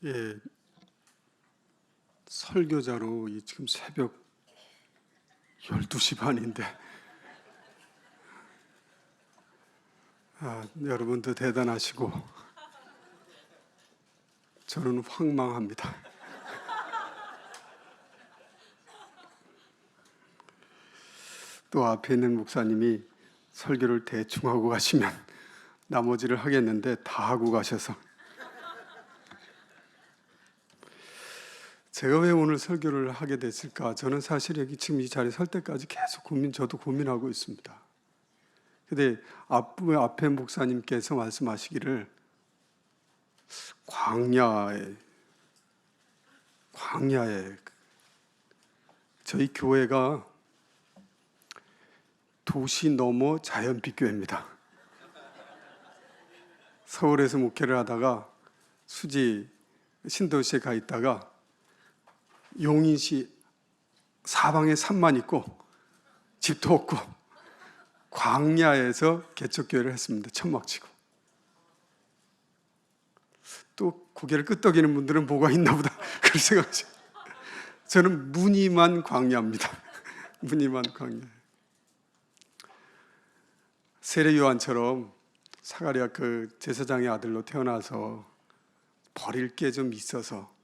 예, 설교자로 지금 새벽 12시 반인데 여러분도 대단하시고 저는 황망합니다. 또 앞에 있는 목사님이 설교를 대충 하고 가시면 나머지를 하겠는데 다 하고 가셔서 제가 왜 오늘 설교를 하게 됐을까? 저는 사실 여기 지금 이 자리에 설 때까지 계속 저도 고민하고 있습니다. 근데 앞에 목사님께서 말씀하시기를 광야에 저희 교회가 도시 너머 자연빛 교회입니다. 서울에서 목회를 하다가 수지 신도시에 가 있다가 용인시 사방에 산만 있고 집도 없고 광야에서 개척교회를 했습니다. 천막치고. 또 고개를 끄덕이는 분들은 뭐가 있나 보다 그렇게 생각하죠. 저는 무늬만 광야입니다. 무늬만 광야. 세례 요한처럼 사가랴 그 제사장의 아들로 태어나서 버릴 게 좀 있어서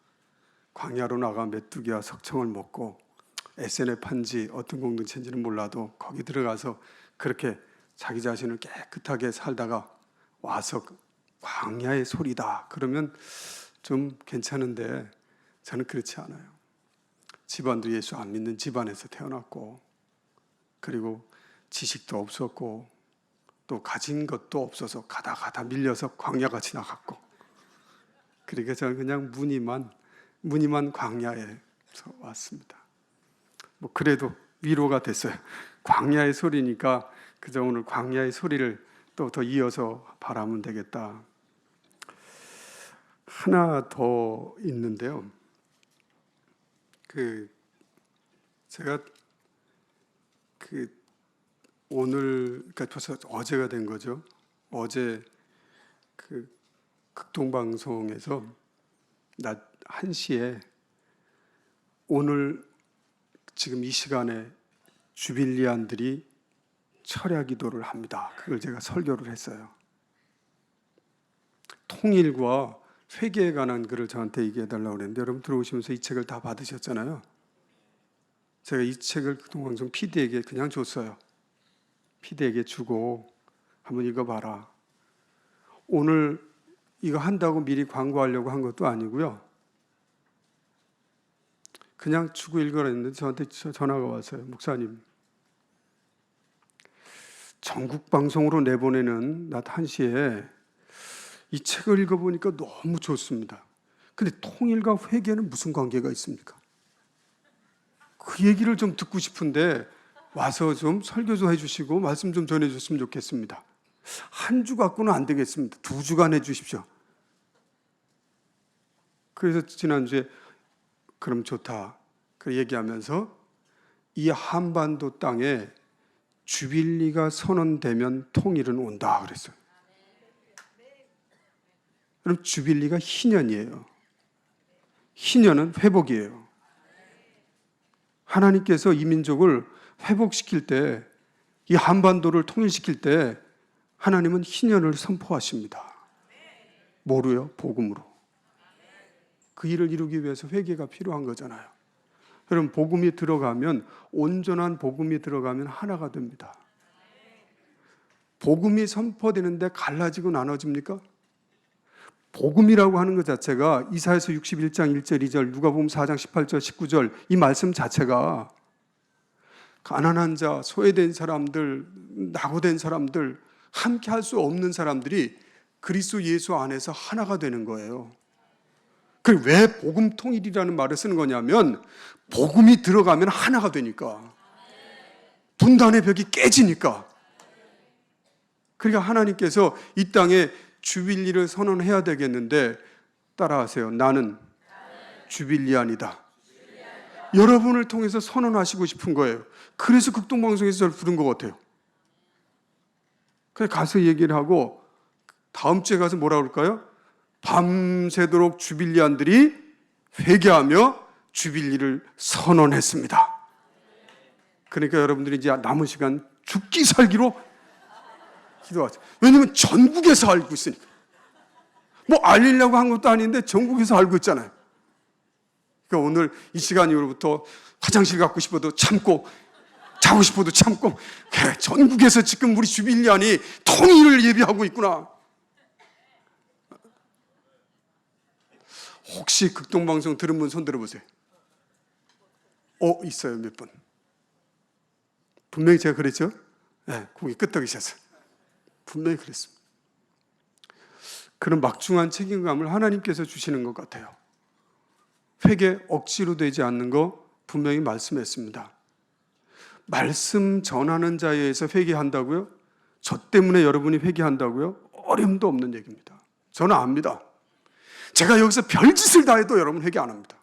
광야로 나가 메뚜기와 석청을 먹고 SN에 판지 어떤 공동체인지는 몰라도 거기 들어가서 그렇게 자기 자신을 깨끗하게 살다가 와서 광야의 소리다 그러면 좀 괜찮은데 저는 그렇지 않아요. 집안도 예수 안 믿는 집안에서 태어났고 그리고 지식도 없었고 또 가진 것도 없어서 가다 밀려서 광야같이 나갔고 그러니까 저는 그냥 무늬만 광야에서 왔습니다. 뭐 그래도 위로가 됐어요. 광야의 소리니까 그저 오늘 광야의 소리를 또 더 이어서 바라면 되겠다. 하나 더 있는데요. 제가 오늘 그러니까 벌써 어제가 된 거죠. 어제 극동방송에서 낮 1시에 오늘 지금 이 시간에 주빌리안들이 철야 기도를 합니다. 그걸 제가 설교를 했어요. 통일과 회개에 관한 글을 저한테 얘기해 달라고 그랬는데 여러분 들어오시면서 이 책을 다 받으셨잖아요. 제가 이 책을 극동방송 PD에게 그냥 줬어요. PD에게 주고 한번 읽어봐라. 오늘 이거 한다고 미리 광고하려고 한 것도 아니고요. 그냥 주고 읽으라 했는데 저한테 전화가 왔어요. 목사님, 전국 방송으로 내보내는 낮 1시에 이 책을 읽어보니까 너무 좋습니다. 근데 통일과 회개는 무슨 관계가 있습니까? 그 얘기를 좀 듣고 싶은데 와서 좀 설교 좀 해주시고 말씀 좀 전해줬으면 좋겠습니다. 한 주 갖고는 안 되겠습니다. 2주간 해주십시오. 그래서 지난주에 그럼 좋다 그 얘기하면서 이 한반도 땅에 주빌리가 선언되면 통일은 온다 그랬어요. 그럼 주빌리가 희년이에요. 희년은 회복이에요. 하나님께서 이 민족을 회복시킬 때, 이 한반도를 통일시킬 때 하나님은 희년을 선포하십니다. 뭐로요? 복음으로. 그 일을 이루기 위해서 회개가 필요한 거잖아요. 여러분 복음이 들어가면 온전한 복음이 들어가면 하나가 됩니다. 복음이 선포되는데 갈라지고 나눠집니까? 복음이라고 하는 것 자체가 이사야서 61장 1절 2절 누가복음 4장 18절 19절 이 말씀 자체가 가난한 자, 소외된 사람들, 낙오된 사람들, 함께 할 수 없는 사람들이 그리스도 예수 안에서 하나가 되는 거예요. 그리고 왜 복음 통일이라는 말을 쓰는 거냐면 복음이 들어가면 하나가 되니까. 분단의 벽이 깨지니까. 그러니까 하나님께서 이 땅에 주빌리를 선언해야 되겠는데 따라하세요. 나는 주빌리안이다. 여러분을 통해서 선언하시고 싶은 거예요. 그래서 극동방송에서 저를 부른 것 같아요. 그래서 가서 얘기를 하고 다음 주에 가서 뭐라 그럴까요? 밤새도록 주빌리안들이 회개하며 주빌리를 선언했습니다. 그러니까 여러분들이 이제 남은 시간 죽기 살기로 기도하죠. 왜냐하면 전국에서 알고 있으니까. 뭐 알리려고 한 것도 아닌데 전국에서 알고 있잖아요. 그러니까 오늘 이 시간 이후로부터 화장실 가고 싶어도 참고, 자고 싶어도 참고, 그래, 전국에서 지금 우리 주빌리안이 통일을 예비하고 있구나. 혹시 극동방송 들은 분 손 들어보세요. 있어요, 몇 분. 분명히 제가 그랬죠? 네, 고개 끄덕이셨어요. 분명히 그랬습니다. 그런 막중한 책임감을 하나님께서 주시는 것 같아요. 회개 억지로 되지 않는 거 분명히 말씀했습니다. 말씀 전하는 자에 의해서 회개한다고요? 저 때문에 여러분이 회개한다고요? 어림도 없는 얘기입니다. 저는 압니다. 제가 여기서 별짓을 다 해도 여러분 회개 안 합니다.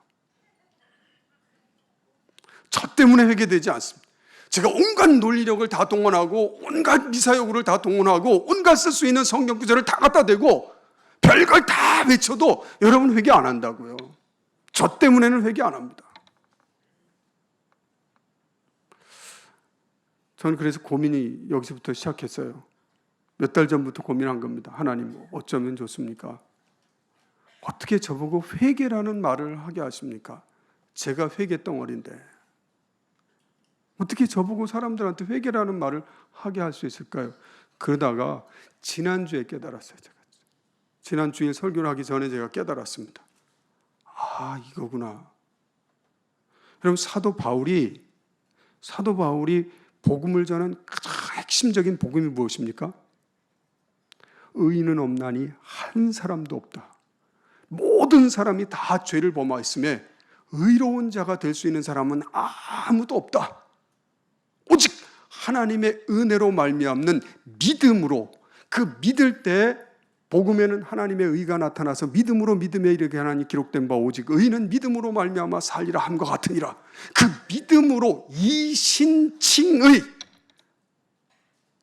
저 때문에 회개되지 않습니다. 제가 온갖 논리력을 다 동원하고 온갖 미사여구를 다 동원하고 온갖 쓸 수 있는 성경 구절을 다 갖다 대고 별걸 다 외쳐도 여러분 회개 안 한다고요. 저 때문에는 회개 안 합니다. 저는 그래서 고민이 여기서부터 시작했어요. 몇 달 전부터 고민한 겁니다. 하나님 어쩌면 좋습니까? 어떻게 저보고 회개라는 말을 하게 하십니까? 제가 회개 덩어리인데 어떻게 저보고 사람들한테 회개라는 말을 하게 할 수 있을까요? 그러다가 지난주에 깨달았어요. 제가. 지난주에 설교를 하기 전에 제가 깨달았습니다. 이거구나. 여러분 사도 바울이 복음을 전한 가장 핵심적인 복음이 무엇입니까? 의인은 없나니 한 사람도 없다. 모든 사람이 다 죄를 범하였음에 의로운 자가 될 수 있는 사람은 아무도 없다. 오직 하나님의 은혜로 말미암는 믿음으로, 그 믿을 때 복음에는 하나님의 의가 나타나서 믿음으로 믿음에 이르게 하나니 기록된 바 오직 의인은 믿음으로 말미암아 살리라 함과 같으니라. 그 믿음으로 이신칭의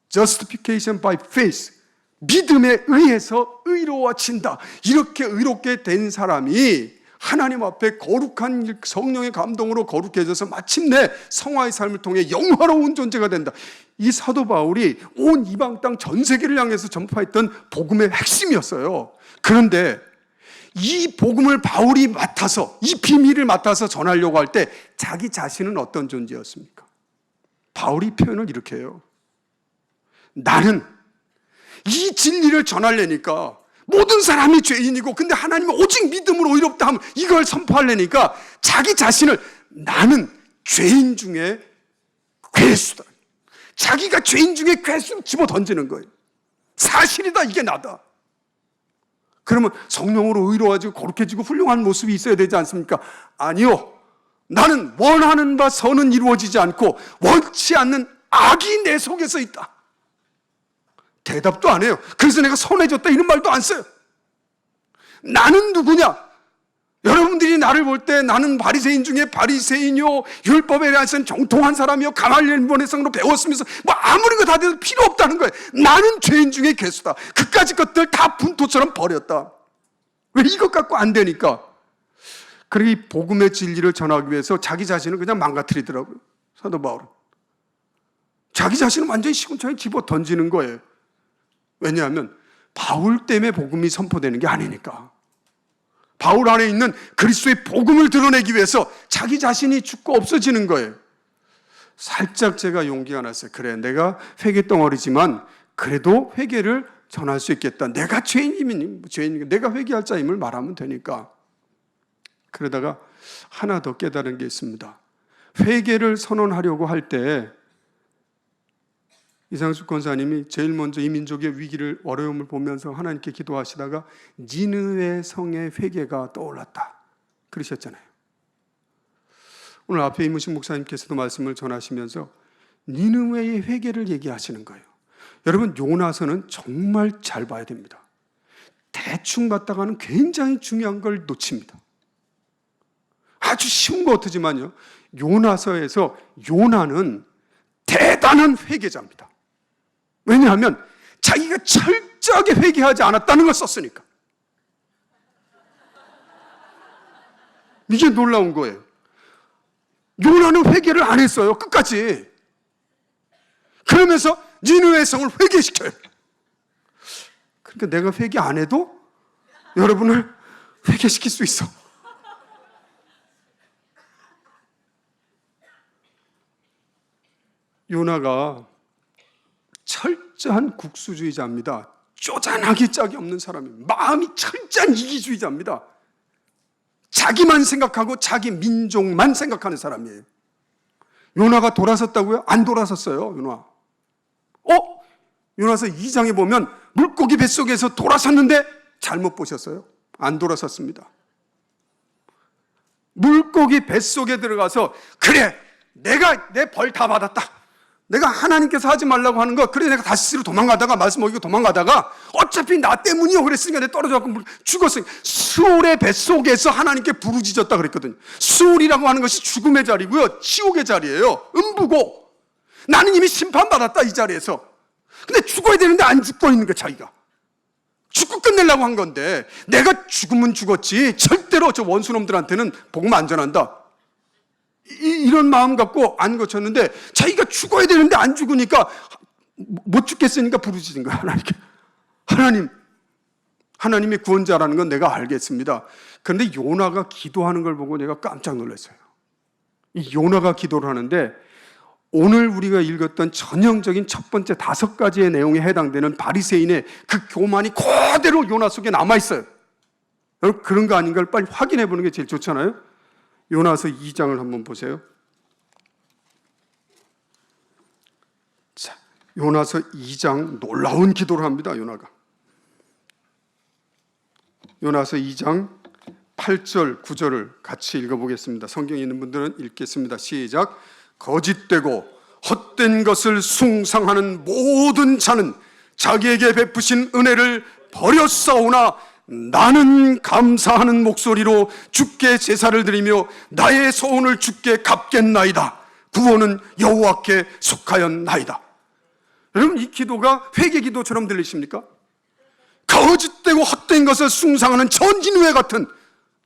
justification by faith, 믿음에 의해서 의로워진다. 이렇게 의롭게 된 사람이 하나님 앞에 거룩한 성령의 감동으로 거룩해져서 마침내 성화의 삶을 통해 영화로운 존재가 된다. 이 사도 바울이 온 이방 땅 전 세계를 향해서 전파했던 복음의 핵심이었어요. 그런데 이 복음을 바울이 맡아서, 이 비밀을 맡아서 전하려고 할 때 자기 자신은 어떤 존재였습니까? 바울이 표현을 이렇게 해요. 나는 이 진리를 전하려니까 모든 사람이 죄인이고 근데 하나님은 오직 믿음으로 의롭다 하면 이걸 선포하려니까 자기 자신을 나는 죄인 중에 괴수다. 자기가 죄인 중에 괴수를 집어 던지는 거예요. 사실이다, 이게 나다. 그러면 성령으로 의로워지고 거룩해지고 훌륭한 모습이 있어야 되지 않습니까? 아니요. 나는 원하는 바 선은 이루어지지 않고 원치 않는 악이 내 속에서 있다. 대답도 안 해요. 그래서 내가 선해졌다 이런 말도 안 써요. 나는 누구냐? 여러분들이 나를 볼 때 나는 바리새인 중에 바리새인이요, 율법에 대해서는 정통한 사람이요, 가말리엘의 성으로 배웠으면서 뭐 아무리 다 돼도 필요 없다는 거예요. 나는 죄인 중에 괴수다. 그까지 것들 다 분토처럼 버렸다. 왜 이것 갖고 안 되니까? 그리고 이 복음의 진리를 전하기 위해서 자기 자신을 그냥 망가뜨리더라고요. 사도 바울은. 자기 자신을 완전히 시궁창에 집어 던지는 거예요. 왜냐하면 바울 때문에 복음이 선포되는 게 아니니까. 바울 안에 있는 그리스도의 복음을 드러내기 위해서 자기 자신이 죽고 없어지는 거예요. 살짝 제가 용기가 났어요. 그래, 내가 회개 덩어리지만 그래도 회개를 전할 수 있겠다. 내가 죄인이면 내가 회개할 자임을 말하면 되니까. 그러다가 하나 더 깨달은 게 있습니다. 회개를 선언하려고 할 때 이상숙 권사님이 제일 먼저 이 민족의 위기를, 어려움을 보면서 하나님께 기도하시다가 니느웨 성의 회개가 떠올랐다 그러셨잖아요. 오늘 앞에 이무식 목사님께서도 말씀을 전하시면서 니느웨의 회개를 얘기하시는 거예요. 여러분, 요나서는 정말 잘 봐야 됩니다. 대충 봤다가는 굉장히 중요한 걸 놓칩니다. 아주 쉬운 거 같지만요, 요나서에서 요나는 대단한 회개자입니다. 왜냐하면 자기가 철저하게 회개하지 않았다는 걸 썼으니까. 이게 놀라운 거예요. 요나는 회개를 안 했어요. 끝까지. 그러면서 니느웨 성을 회개시켜요. 그러니까 내가 회개 안 해도 여러분을 회개시킬 수 있어. 요나가 철저한 국수주의자입니다. 쪼잔하기 짝이 없는 사람이에요. 마음이 철저한 이기주의자입니다. 자기만 생각하고 자기 민족만 생각하는 사람이에요. 요나가 돌아섰다고요? 안 돌아섰어요. 요나서 2장에 보면 물고기 뱃속에서 돌아섰는데 잘못 보셨어요? 안 돌아섰습니다. 물고기 뱃속에 들어가서 그래 내가 내 벌 다 받았다. 내가 하나님께서 하지 말라고 하는 거 그래 내가 다시스로 도망가다가 말씀 어기고 도망가다가 어차피 나 때문이요 그랬으니까 내가 떨어져갖고 죽었으니까 수울의 뱃속에서 하나님께 부르짖었다 그랬거든요. 수울이라고 하는 것이 죽음의 자리고요 지옥의 자리예요. 음부고 나는 이미 심판받았다 이 자리에서. 근데 죽어야 되는데 안 죽고 있는 거야 자기가. 죽고 끝내려고 한 건데 내가 죽으면 죽었지 절대로 저 원수놈들한테는 복음 안 전한다 이런 마음 갖고 안 거쳤는데 자기가 죽어야 되는데 안 죽으니까 못 죽겠으니까 부르짖은 거야 하나님께. 하나님이 구원자라는 건 내가 알겠습니다. 그런데 요나가 기도하는 걸 보고 내가 깜짝 놀랐어요. 이 요나가 기도를 하는데 오늘 우리가 읽었던 전형적인 첫 번째 5가지의 내용에 해당되는 바리새인의 그 교만이 그대로 요나 속에 남아있어요. 여러분 그런 거 아닌가를 빨리 확인해 보는 게 제일 좋잖아요. 요나서 2장을 한번 보세요. 자, 요나서 2장 놀라운 기도를 합니다. 요나가. 요나서 2장 8절 9절을 같이 읽어보겠습니다. 성경에 있는 분들은 읽겠습니다. 시작. 거짓되고 헛된 것을 숭상하는 모든 자는 자기에게 베푸신 은혜를 버렸사오나 나는 감사하는 목소리로 주께 제사를 드리며 나의 소원을 주께 갚겠나이다. 구원은 여호와께 속하였나이다. 여러분 이 기도가 회개 기도처럼 들리십니까? 거짓되고 헛된 것을 숭상하는 전진우회 같은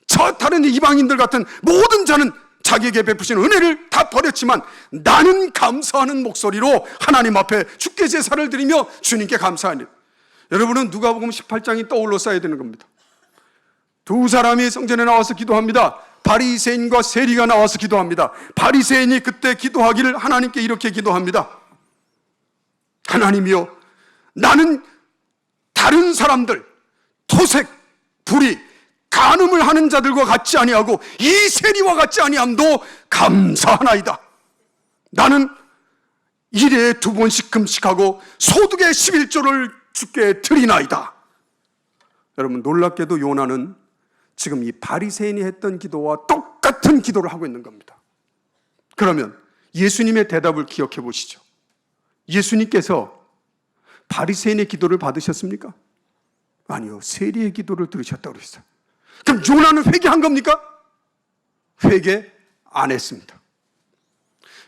저 다른 이방인들 같은 모든 자는 자기에게 베푸신 은혜를 다 버렸지만 나는 감사하는 목소리로 하나님 앞에 주께 제사를 드리며 주님께 감사하니. 여러분은 누가복음 18장이 떠올랐어야 되는 겁니다. 두 사람이 성전에 나와서 기도합니다. 바리새인과 세리가 나와서 기도합니다. 바리새인이 그때 기도하기를 하나님께 이렇게 기도합니다. 하나님이여 나는 다른 사람들 토색, 불의, 간음을 하는 자들과 같지 아니하고 이 세리와 같지 아니함도 감사하나이다. 나는 1회에 2번씩 금식하고 소득의 11조를 주께 드리나이다. 여러분 놀랍게도 요나는 지금 이 바리새인이 했던 기도와 똑같은 기도를 하고 있는 겁니다. 그러면 예수님의 대답을 기억해 보시죠. 예수님께서 바리새인의 기도를 받으셨습니까? 아니요, 세리의 기도를 들으셨다고 그랬어요. 그럼 요나는 회개한 겁니까? 회개 안 했습니다.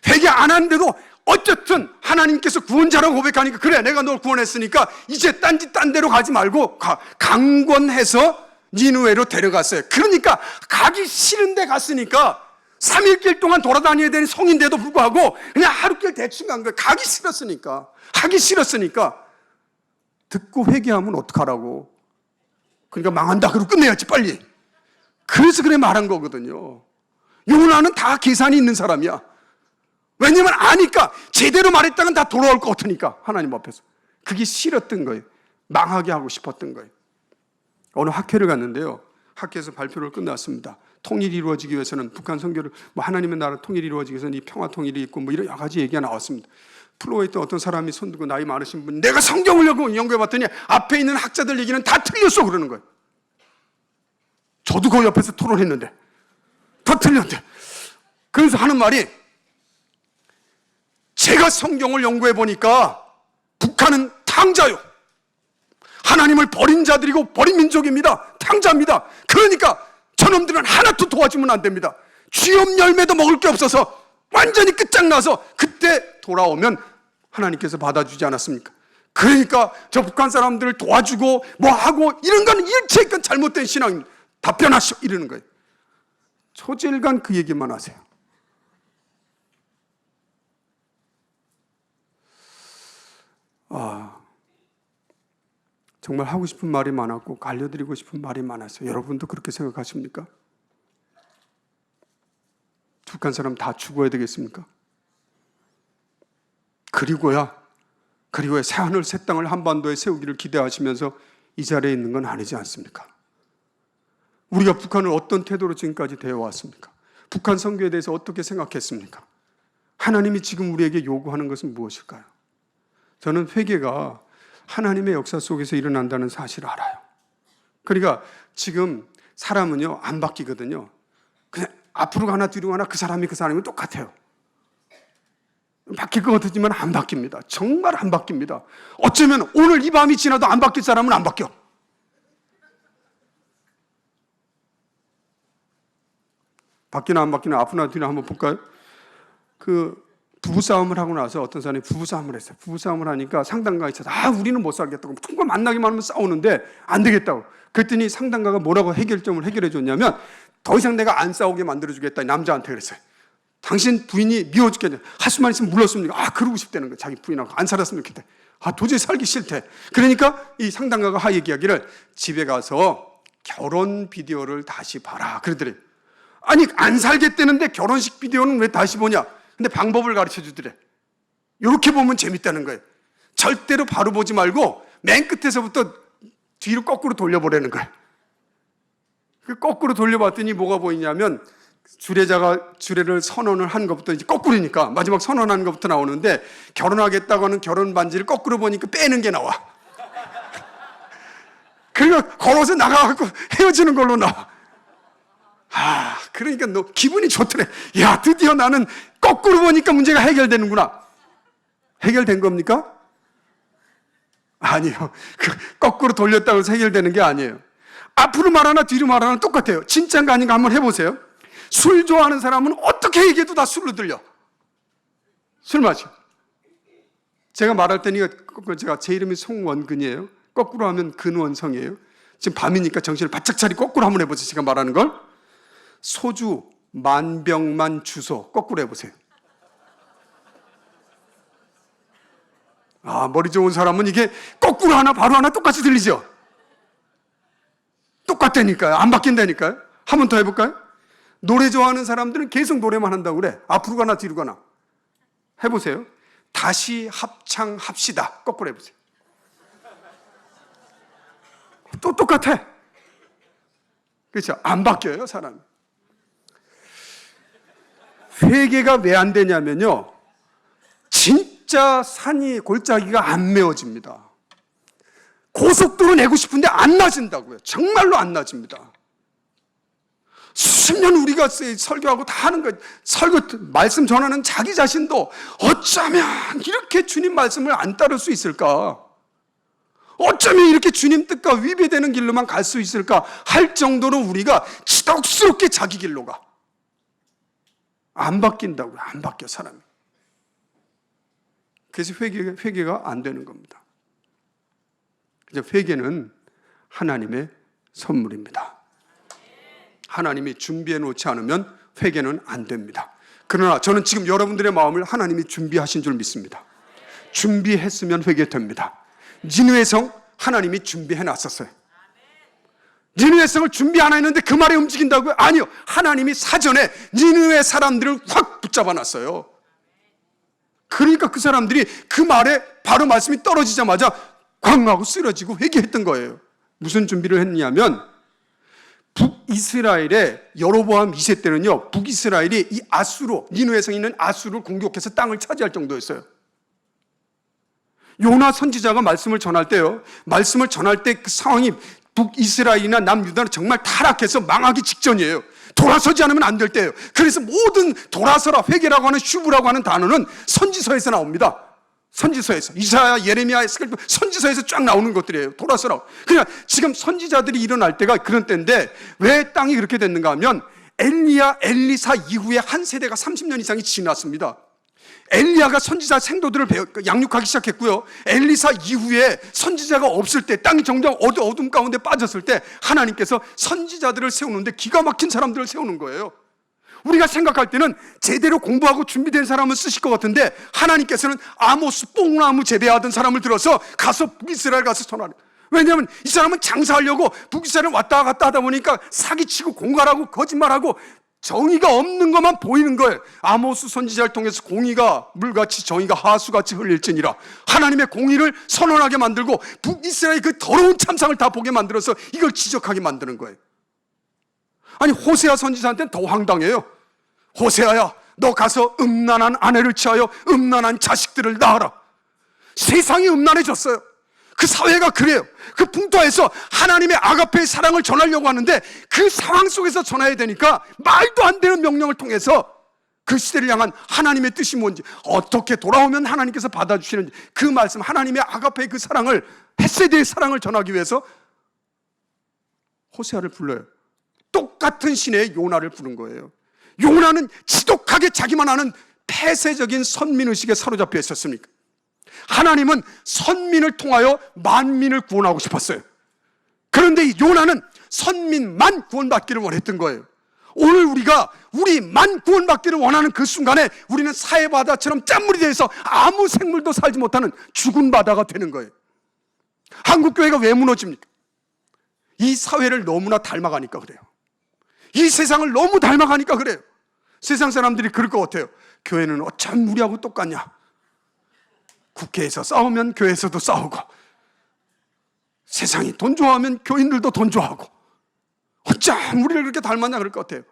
회개 안 하는데도 어쨌든 하나님께서 구원자라고 고백하니까 그래 내가 널 구원했으니까 이제 딴짓 딴 데로 가지 말고 강권해서 니느웨로 데려갔어요. 그러니까 가기 싫은데 갔으니까 3일길 동안 돌아다녀야 되는 성인데도 불구하고 그냥 하루길 대충 간 거예요. 가기 싫었으니까. 하기 싫었으니까. 듣고 회개하면 어떡하라고. 그러니까 망한다 그러고 끝내야지 빨리. 그래서 그래 말한 거거든요. 요나는 다 계산이 있는 사람이야. 왜냐면 아니까 제대로 말했다간 다 돌아올 것 같으니까 하나님 앞에서. 그게 싫었던 거예요. 망하게 하고 싶었던 거예요. 어느 학회를 갔는데요. 학회에서 발표를 끝났습니다. 통일이 이루어지기 위해서는 북한 선교를 하나님의 나라 통일이 이루어지기 위해서는 이 평화 통일이 있고 이런 여러 가지 얘기가 나왔습니다. 플로어에 있던 어떤 사람이 손 들고 나이 많으신 분 내가 성경을 연구해 봤더니 앞에 있는 학자들 얘기는 다 틀렸어 그러는 거예요. 저도 그 옆에서 토론했는데 다 틀렸대. 그래서 하는 말이 제가 성경을 연구해 보니까 북한은 탕자요. 하나님을 버린 자들이고 버린 민족입니다. 탕자입니다. 그러니까 저놈들은 하나도 도와주면 안 됩니다. 쥐업 열매도 먹을 게 없어서 완전히 끝장나서 그때 돌아오면 하나님께서 받아주지 않았습니까? 그러니까 저 북한 사람들을 도와주고 뭐하고 이런 건 일체이건 잘못된 신앙입니다. 답변하시오 이러는 거예요. 초질간 그 얘기만 하세요. 정말 하고 싶은 말이 많았고 알려드리고 싶은 말이 많았어요. 여러분도 그렇게 생각하십니까? 북한 사람 다 죽어야 되겠습니까? 그리고야 새하늘 새 땅을 한반도에 세우기를 기대하시면서 이 자리에 있는 건 아니지 않습니까? 우리가 북한을 어떤 태도로 지금까지 대해왔습니까? 북한 선교에 대해서 어떻게 생각했습니까? 하나님이 지금 우리에게 요구하는 것은 무엇일까요? 저는 회개가 하나님의 역사 속에서 일어난다는 사실을 알아요. 그러니까 지금 사람은요 안 바뀌거든요. 그냥 앞으로 가나 뒤로 가나 그 사람이 똑같아요. 바뀔 것 같지만 안 바뀝니다. 정말 안 바뀝니다. 어쩌면 오늘 이 밤이 지나도 안 바뀔 사람은 안 바뀌어. 바뀌나 안 바뀌나 앞으나 뒤나 한번 볼까요? 부부싸움을 하고 나서 어떤 사람이 부부싸움을 했어요. 부부싸움을 하니까 상담가가 있어서 우리는 못 살겠다고 정말 만나기만 하면 싸우는데 안 되겠다고. 그랬더니 상담가가 뭐라고 해결해 줬냐면 더 이상 내가 안 싸우게 만들어주겠다. 남자한테 그랬어요. 당신 부인이 미워 죽겠냐. 할 수만 있으면 물렀습니까? 그러고 싶다는 거예요. 자기 부인하고 안 살았으면 좋겠대. 도저히 살기 싫대. 그러니까 이 상담가가 얘기하기를 집에 가서 결혼 비디오를 다시 봐라 그러더래요. 아니 안 살겠다는데 결혼식 비디오는 왜 다시 보냐. 근데 방법을 가르쳐 주더래. 이렇게 보면 재밌다는 거예요. 절대로 바로 보지 말고 맨 끝에서부터 뒤로 거꾸로 돌려보라는 거예요. 거꾸로 돌려봤더니 뭐가 보이냐면 주례를 선언을 한 것부터 이제 거꾸로니까 마지막 선언한 것부터 나오는데 결혼하겠다고 하는 결혼 반지를 거꾸로 보니까 빼는 게 나와. 그러니까 걸어서 나가갖고 헤어지는 걸로 나와. 그러니까 너 기분이 좋더래. 야, 드디어 나는 거꾸로 보니까 문제가 해결되는구나. 해결된 겁니까? 아니요. 거꾸로 돌렸다고 해서 해결되는 게 아니에요. 앞으로 말하나 뒤로 말하나 똑같아요. 진짜인가 아닌가 한번 해보세요. 술 좋아하는 사람은 어떻게 얘기해도 다 술로 들려. 술 마셔. 제가 말할 때니까 제 이름이 송원근이에요. 거꾸로 하면 근원성이에요. 지금 밤이니까 정신을 바짝 차리고 거꾸로 한번 해보세요. 제가 말하는 걸. 소주 만병만 주소 거꾸로 해보세요. 머리 좋은 사람은 이게 거꾸로 하나 바로 하나 똑같이 들리죠? 똑같다니까요. 안 바뀐다니까요. 한 번 더 해볼까요? 노래 좋아하는 사람들은 계속 노래만 한다고 그래. 앞으로 가나 뒤로 가나. 해보세요. 다시 합창합시다. 거꾸로 해보세요. 또 똑같아. 그렇죠? 안 바뀌어요, 사람이. 회개가 왜 안 되냐면요. 진짜 산이 골짜기가 안 메워집니다. 고속도로 내고 싶은데 안 나진다고요. 정말로 안 나집니다. 수십 년 우리가 설교하고 다 하는 거, 말씀 전하는 자기 자신도 어쩌면 이렇게 주님 말씀을 안 따를 수 있을까? 어쩌면 이렇게 주님 뜻과 위배되는 길로만 갈 수 있을까? 할 정도로 우리가 지독스럽게 자기 길로 가. 안 바뀐다고요. 안 바뀌어, 사람이. 그래서 회개가 안 되는 겁니다. 회개는 하나님의 선물입니다. 하나님이 준비해 놓지 않으면 회개는 안 됩니다. 그러나 저는 지금 여러분들의 마음을 하나님이 준비하신 줄 믿습니다. 준비했으면 회개됩니다. 니느웨 성 하나님이 준비해 놨었어요. 니느웨 성을 준비 안 했는데 그 말에 움직인다고요? 아니요. 하나님이 사전에 니느웨 사람들을 확 붙잡아 놨어요. 그러니까 그 사람들이 그 말에 바로 말씀이 떨어지자마자 광하고 쓰러지고 회개했던 거예요. 무슨 준비를 했냐면 북이스라엘의 여로보암 2세 때는요, 북이스라엘이 이 니느웨 성에 있는 아수를 공격해서 땅을 차지할 정도였어요. 요나 선지자가 말씀을 전할 때요, 말씀을 전할 때 그 상황이 북이스라엘이나 남유다는 정말 타락해서 망하기 직전이에요. 돌아서지 않으면 안 될 때예요. 그래서 모든 돌아서라, 회개라고 하는 슈브라고 하는 단어는 선지서에서 나옵니다. 선지서에서, 이사야, 예레미야, 에스겔, 선지서에서 쫙 나오는 것들이에요. 돌아서라고. 그러니까 지금 선지자들이 일어날 때가 그런 때인데 왜 땅이 그렇게 됐는가 하면 엘리사 이후에 한 세대가 30년 이상이 지났습니다. 엘리야가 선지자 생도들을 양육하기 시작했고요. 엘리사 이후에 선지자가 없을 때, 땅이 정작 어둠 가운데 빠졌을 때 하나님께서 선지자들을 세우는데 기가 막힌 사람들을 세우는 거예요. 우리가 생각할 때는 제대로 공부하고 준비된 사람을 쓰실 것 같은데 하나님께서는 아모스 뽕나무 재배하던 사람을 들어서 가서 북이스라엘 가서 전하래. 왜냐하면 이 사람은 장사하려고 북이스라엘 왔다 갔다 하다 보니까 사기치고 공갈하고 거짓말하고 정의가 없는 것만 보이는 거예요. 아모스 선지자를 통해서 공의가 물같이 정의가 하수같이 흘릴지니라. 하나님의 공의를 선언하게 만들고 북이스라엘의 그 더러운 참상을 다 보게 만들어서 이걸 지적하게 만드는 거예요. 아니 호세아 선지자한테는 더 황당해요. 호세아야, 너 가서 음란한 아내를 취하여 음란한 자식들을 낳아라. 세상이 음란해졌어요. 그 사회가 그래요. 그 풍토에서 하나님의 아가페의 사랑을 전하려고 하는데 그 상황 속에서 전해야 되니까 말도 안 되는 명령을 통해서 그 시대를 향한 하나님의 뜻이 뭔지, 어떻게 돌아오면 하나님께서 받아주시는지, 그 말씀, 하나님의 아가페의 그 사랑을, 헤세드의 사랑을 전하기 위해서 호세아를 불러요. 똑같은 신의 요나를 부른 거예요. 요나는 지독하게 자기만 아는 폐쇄적인 선민의식에 사로잡혀 있었습니까? 하나님은 선민을 통하여 만민을 구원하고 싶었어요. 그런데 이 요나는 선민만 구원받기를 원했던 거예요. 오늘 우리가 우리만 구원받기를 원하는 그 순간에 우리는 사해바다처럼 짠물이 돼서 아무 생물도 살지 못하는 죽은 바다가 되는 거예요. 한국교회가 왜 무너집니까? 이 사회를 너무나 닮아가니까 그래요. 이 세상을 너무 닮아가니까 그래요. 세상 사람들이 그럴 것 같아요. 교회는 어쩜 우리하고 똑같냐? 국회에서 싸우면 교회에서도 싸우고, 세상이 돈 좋아하면 교인들도 돈 좋아하고, 어쩜 우리를 그렇게 닮았냐 그럴 것 같아요.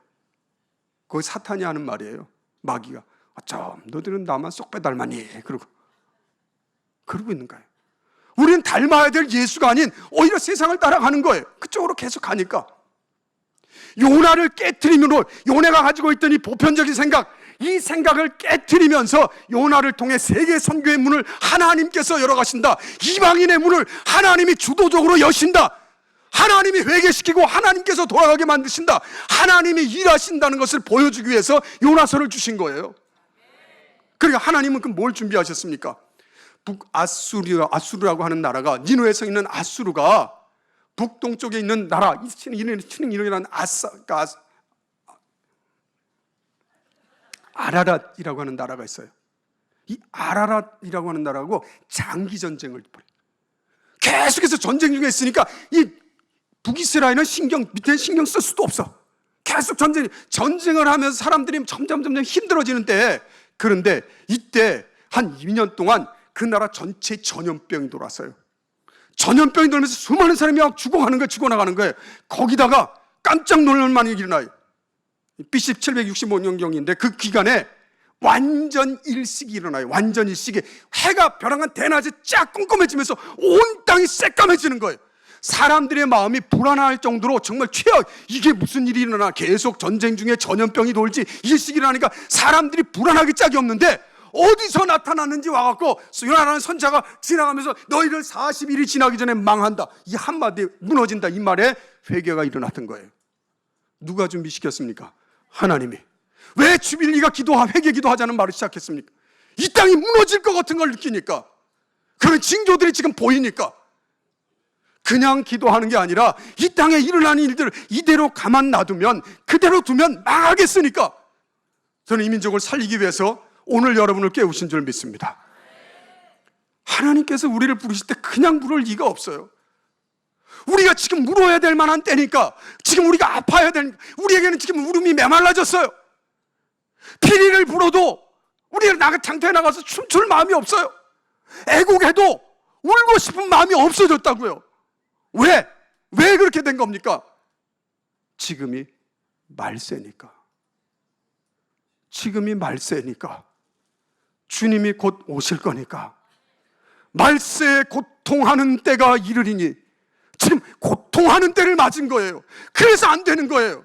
그거 사탄이 하는 말이에요. 마귀가 어쩜 너들은 나만 쏙 빼닮았니? 그러고 있는 거예요. 우리는 닮아야 될 예수가 아닌 오히려 세상을 따라가는 거예요. 그쪽으로 계속 가니까. 요나를 깨트리므로 요나가 가지고 있던 이 보편적인 생각, 이 생각을 깨트리면서 요나를 통해 세계 선교의 문을 하나님께서 열어가신다. 이방인의 문을 하나님이 주도적으로 여신다. 하나님이 회개시키고 하나님께서 돌아가게 만드신다. 하나님이 일하신다는 것을 보여주기 위해서 요나서를 주신 거예요. 그러니까 하나님은 그럼 뭘 준비하셨습니까? 북아수르라고 하는 나라가, 니누에서 있는 아수르가 북동쪽에 있는 나라, 이름이라는 아라랏이라고 하는 나라가 있어요. 이 아라랏이라고 하는 나라하고 장기 전쟁을 벌여요. 계속해서 전쟁 중에 있으니까 이 북이스라엘은 밑에 신경 쓸 수도 없어. 계속 전쟁을 하면서 사람들이 점점 힘들어지는 때, 그런데 이때 한 2년 동안 그 나라 전체에 전염병이 돌았어요. 전염병이 돌면서 수많은 사람이 막 죽어나가는 거예요. 거기다가 깜짝 놀랄 만한 일이 일어나요. BC 765년경인데 그 기간에 완전 일식이 일어나요. 완전 일식이, 해가 벼랑한 대낮에 쫙 꼼꼼해지면서 온 땅이 새까매지는 거예요. 사람들의 마음이 불안할 정도로 정말 이게 무슨 일이 일어나, 계속 전쟁 중에 전염병이 돌지 일식이 일어나니까 사람들이 불안하기 짝이 없는데, 어디서 나타났는지 와갖고 요나라는 선자가 지나가면서 너희들 40일이 지나기 전에 망한다, 이 한마디에 무너진다, 이 말에 회개가 일어났던 거예요. 누가 준비시켰습니까? 하나님이. 왜 주빌리가 회개 기도하자는 말을 시작했습니까? 이 땅이 무너질 것 같은 걸 느끼니까, 그런 징조들이 지금 보이니까. 그냥 기도하는 게 아니라 이 땅에 일어나는 일들을 이대로 가만 놔두면, 그대로 두면 망하겠으니까 저는 이 민족을 살리기 위해서 오늘 여러분을 깨우신 줄 믿습니다. 하나님께서 우리를 부르실 때 그냥 부를 리가 없어요. 우리가 지금 울어야 될 만한 때니까, 지금 우리가 아파야 되니까, 우리에게는 지금 울음이 메말라졌어요. 피리를 불어도 우리가 장터에 나가서 춤출 마음이 없어요. 애곡해도 울고 싶은 마음이 없어졌다고요. 왜 그렇게 된 겁니까? 지금이 말세니까. 주님이 곧 오실 거니까. 말세에 고통하는 때가 이르리니, 지금 고통하는 때를 맞은 거예요. 그래서 안 되는 거예요.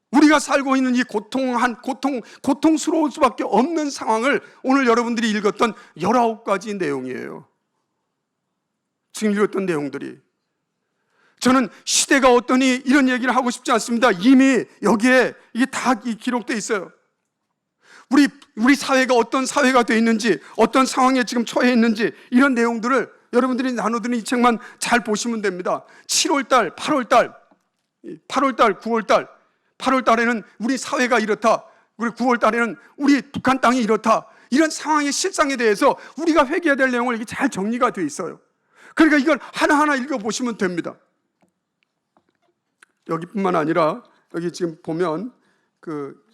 우리가 살고 있는 이 고통스러울 수밖에 없는 상황을 오늘 여러분들이 읽었던 19가지 내용이에요. 지금 읽었던 내용들이. 저는 시대가 어떠니 이런 얘기를 하고 싶지 않습니다. 이미 여기에 이게 다 기록되어 있어요. 우리 사회가 어떤 사회가 되어 있는지, 어떤 상황에 지금 처해 있는지, 이런 내용들을 여러분들이 나누드는 이 책만 잘 보시면 됩니다. 7월달, 8월달, 9월달, 8월 달에는 우리 사회가 이렇다. 우리 9월 달에는 우리 북한 땅이 이렇다. 이런 상황의 실상에 대해서 우리가 회개해야 될 내용을 이게 잘 정리가 되어 있어요. 그러니까 이걸 하나하나 읽어보시면 됩니다. 여기뿐만 아니라 여기 지금 보면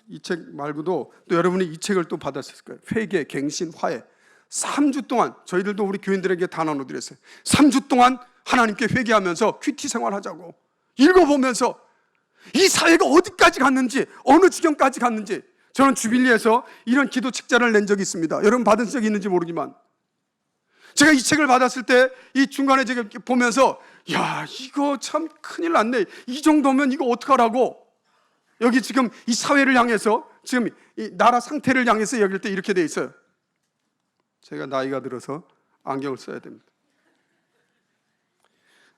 이 책 말고도 또 여러분이 이 책을 또 받았을 거예요. 회개, 갱신, 화해. 3주 동안 저희들도 우리 교인들에게 다 나눠드렸어요. 3주 동안 하나님께 회개하면서 큐티 생활하자고 읽어보면서 이 사회가 어디까지 갔는지, 어느 지경까지 갔는지. 저는 주빌리에서 이런 기도 책자를 낸 적이 있습니다. 여러분 받은 적이 있는지 모르지만 제가 이 책을 받았을 때 이 중간에 제가 보면서 야, 이거 참 큰일 났네. 이 정도면 이거 어떡하라고. 여기 지금 이 사회를 향해서, 지금 이 나라 상태를 향해서 여길 때 이렇게 돼 있어요. 제가 나이가 들어서 안경을 써야 됩니다.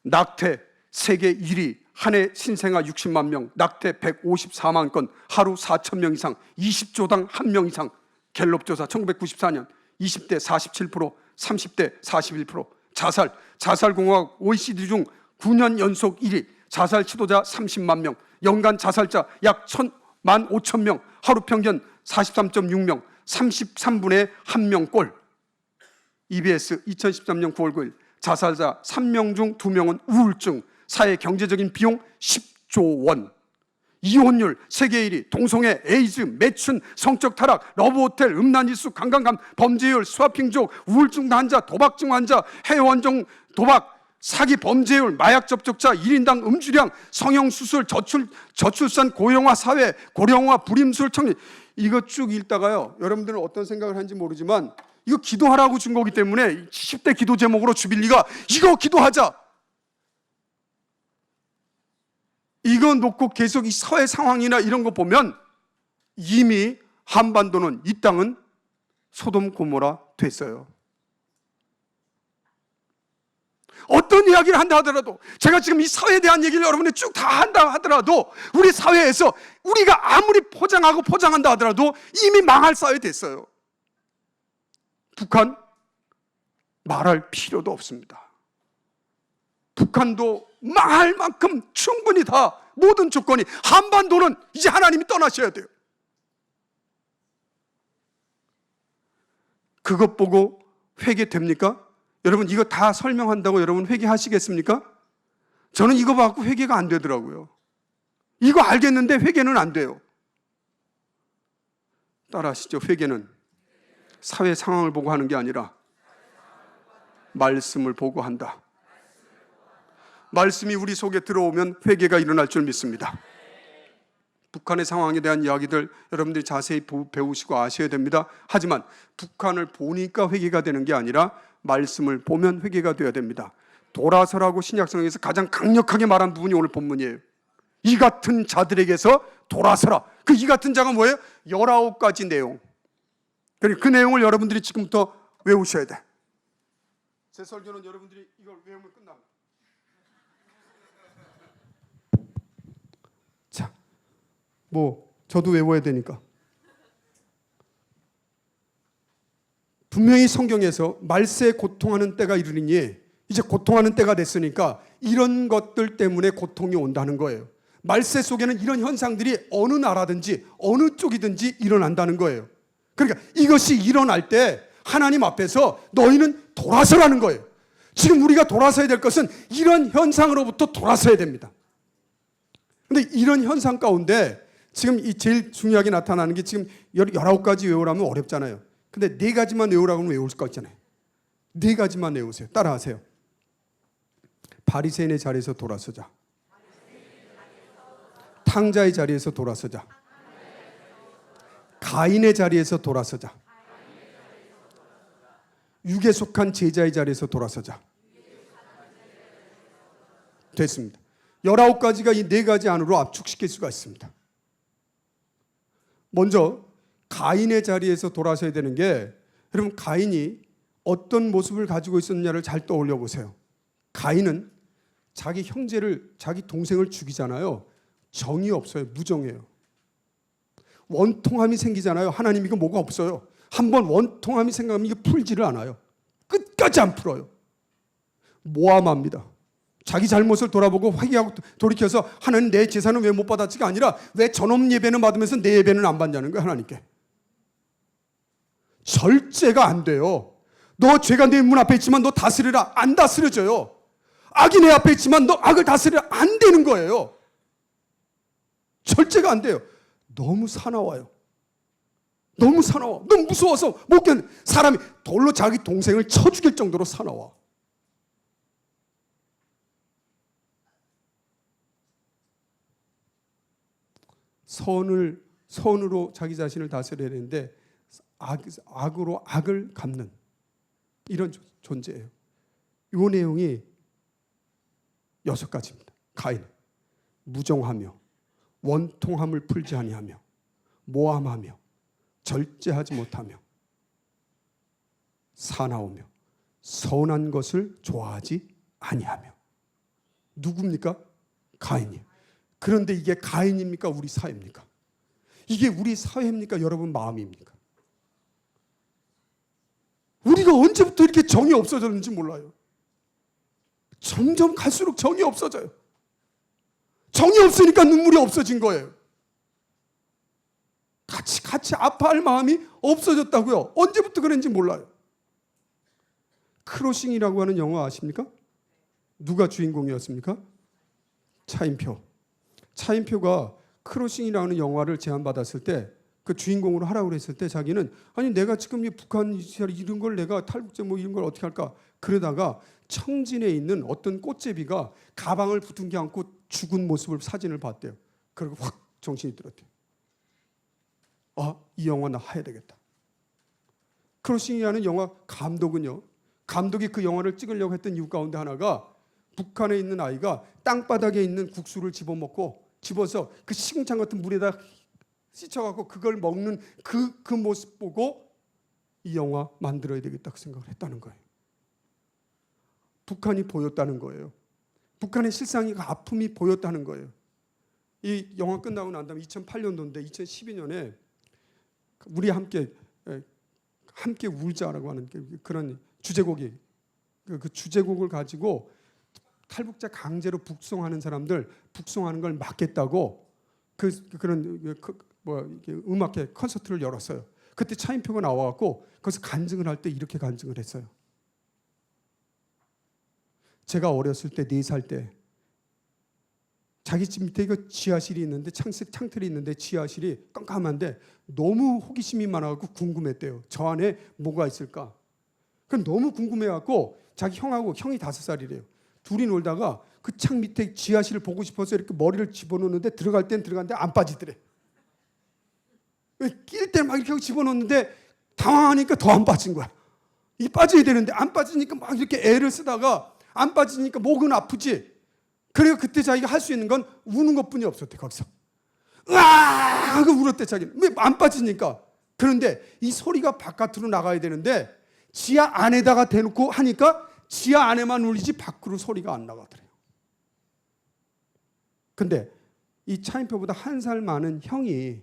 낙태 세계 1위, 한 해 신생아 60만 명, 낙태 154만 건, 하루 4천 명 이상, 20조당 1명 이상. 갤럽 조사 1994년 20대 47%, 30대 41%. 자살공화국 OECD 중 9년 연속 1위, 자살 시도자 30만 명, 연간 자살자 약 15,000명, 하루 평균 43.6명, 33분의 1명꼴. EBS 2013년 9월 9일 자살자 3명 중 2명은 우울증, 사회 경제적인 비용 10조 원. 이혼율 세계 1위, 동성애, 에이즈, 매춘, 성적 타락, 러브호텔, 음란지수, 강간감, 범죄율, 스와핑족, 우울증 환자, 도박증 환자, 해원정 도박, 사기 범죄율, 마약 접촉자, 1인당 음주량, 성형수술, 저출산, 고령화 사회, 고령화, 불임술 청리. 이거 쭉 읽다가요, 여러분들은 어떤 생각을 하는지 모르지만 이거 기도하라고 준 거기 때문에 10대 기도 제목으로 주빌리가 이거 기도하자, 이거 놓고 계속 이 사회 상황이나 이런 거 보면 이미 한반도는, 이 땅은 소돔 고모라 됐어요. 어떤 이야기를 한다 하더라도, 제가 지금 이 사회에 대한 얘기를 여러분이 쭉 다 한다 하더라도, 우리 사회에서 우리가 아무리 포장한다 하더라도 이미 망할 사회 됐어요. 북한 말할 필요도 없습니다. 북한도 망할 만큼 충분히 다 모든 조건이, 한반도는 이제 하나님이 떠나셔야 돼요. 그것 보고 회개됩니까? 여러분 이거 다 설명한다고 여러분 회개하시겠습니까? 저는 이거 받고 회개가 안 되더라고요. 이거 알겠는데 회개는 안 돼요. 따라하시죠. 회개는 사회 상황을 보고 하는 게 아니라 말씀을 보고 한다. 말씀이 우리 속에 들어오면 회개가 일어날 줄 믿습니다. 북한의 상황에 대한 이야기들 여러분들이 자세히 배우시고 아셔야 됩니다. 하지만 북한을 보니까 회개가 되는 게 아니라 말씀을 보면 회개가 되어야 됩니다. 돌아서라고 신약성경에서 가장 강력하게 말한 부분이 오늘 본문이에요. 이 같은 자들에게서 돌아서라. 그 이 같은 자가 뭐예요? 19가지 내용. 그 내용을 여러분들이 지금부터 외우셔야 돼. 제 설교는 여러분들이 이걸 외우면 끝납니다. 자, 저도 외워야 되니까. 분명히 성경에서 말세에 고통하는 때가 이르리니, 이제 고통하는 때가 됐으니까 이런 것들 때문에 고통이 온다는 거예요. 말세 속에는 이런 현상들이 어느 나라든지 어느 쪽이든지 일어난다는 거예요. 그러니까 이것이 일어날 때 하나님 앞에서 너희는 돌아서라는 거예요. 지금 우리가 돌아서야 될 것은 이런 현상으로부터 돌아서야 됩니다. 그런데 이런 현상 가운데 지금 이 제일 중요하게 나타나는 게, 지금 19가지 외우라면 어렵잖아요. 근데 4가지만 외우라고 하면 외울 거 있잖아요. 4가지만 외우세요. 따라하세요. 바리새인의 자리에서 돌아서자. 탕자의 자리에서 돌아서자. 가인의 자리에서 돌아서자. 육에 속한 제자의 자리에서 돌아서자. 됐습니다. 19가지가 이 4가지 안으로 압축시킬 수가 있습니다. 먼저 가인의 자리에서 돌아서야 되는 게, 여러분 가인이 어떤 모습을 가지고 있었느냐를 잘 떠올려 보세요. 가인은 자기 형제를, 자기 동생을 죽이잖아요. 정이 없어요. 무정해요. 원통함이 생기잖아요. 하나님 이거 뭐가 없어요. 한번 원통함이 생기면 이게 풀지를 않아요. 끝까지 안 풀어요. 모함합니다. 자기 잘못을 돌아보고 회개하고 돌이켜서 하나님 내 제사는 왜 못 받았지가 아니라 왜 저놈 예배는 받으면서 내 예배는 안 받냐는 거예요. 하나님께. 절제가 안 돼요. 너 죄가 내 문 앞에 있지만 너 다스리라. 안 다스려져요. 악이 내 앞에 있지만 너 악을 다스리라. 안 되는 거예요. 절제가 안 돼요. 너무 사나워요. 너무 사나워. 너무 무서워서 못 견뎌. 사람이 돌로 자기 동생을 쳐 죽일 정도로 사나워. 선으로 자기 자신을 다스려야 되는데 악으로 악을 갚는 이런 존재예요. 이 내용이 6가지입니다. 가인, 무정하며 원통함을 풀지 아니하며 모함하며 절제하지 못하며 사나우며 선한 것을 좋아하지 아니하며. 누굽니까? 가인이에요. 그런데 이게 가인입니까? 우리 사회입니까? 이게 우리 사회입니까? 여러분 마음입니까? 우리가 언제부터 이렇게 정이 없어졌는지 몰라요. 점점 갈수록 정이 없어져요. 정이 없으니까 눈물이 없어진 거예요. 같이 아파할 마음이 없어졌다고요. 언제부터 그런지 몰라요. 크로싱이라고 하는 영화 아십니까? 누가 주인공이었습니까? 차인표가 크로싱이라는 영화를 제안받았을 때 그 주인공으로 하라고 그랬을 때 자기는 아니 내가 지금 이 북한 이런 걸 내가 탈북자 뭐 이런 걸 어떻게 할까 그러다가 청진에 있는 어떤 꽃제비가 가방을 부둥켜 안고 죽은 모습을 사진을 봤대요. 그리고 확 정신이 들었대요. 아, 이 영화 나 해야 되겠다. 크로싱이라는 영화 감독이 그 영화를 찍으려고 했던 이유 가운데 하나가 북한에 있는 아이가 땅바닥에 있는 국수를 집어서 그 시궁창 같은 물에다 씻어갖고 그걸 먹는 그 모습 보고 이 영화 만들어야 되겠다 그 생각을 했다는 거예요. 북한이 보였다는 거예요. 북한의 실상이 그 아픔이 보였다는 거예요. 이 영화 끝나고 난 다음에 2008년도인데 2012년에 우리 함께 울자라고 하는 그런 주제곡이 그 주제곡을 가지고 탈북자 강제로 북송하는 사람들 북송하는 걸 막겠다고 그런 음악회 콘서트를 열었어요. 그때 차인표가 나와갖고 거기서 간증을 할 때 이렇게 간증을 했어요. 제가 어렸을 때 4살 때 자기 집 밑에 이거 지하실이 있는데 창틀이 있는데 지하실이 깜깜한데 너무 호기심이 많아갖고 궁금했대요. 저 안에 뭐가 있을까? 그럼 너무 궁금해갖고 자기 형이 5살이래요. 둘이 놀다가 그 창 밑에 지하실을 보고 싶어서 이렇게 머리를 집어넣는데 들어갈 땐 들어갔는데 안 빠지더래. 낄 때 막 이렇게 집어넣는데 당황하니까 더 안 빠진 거야. 이 빠져야 되는데 안 빠지니까 막 이렇게 애를 쓰다가 안 빠지니까 목은 아프지. 그래서 그때 자기가 할 수 있는 건 우는 것뿐이 없었대. 거기서 으아 하고 울었대. 자기는 왜 안 빠지니까. 그런데 이 소리가 바깥으로 나가야 되는데 지하 안에다가 대놓고 하니까 지하 안에만 울리지 밖으로 소리가 안 나가더래요. 근데 이 차인표보다 1살 많은 형이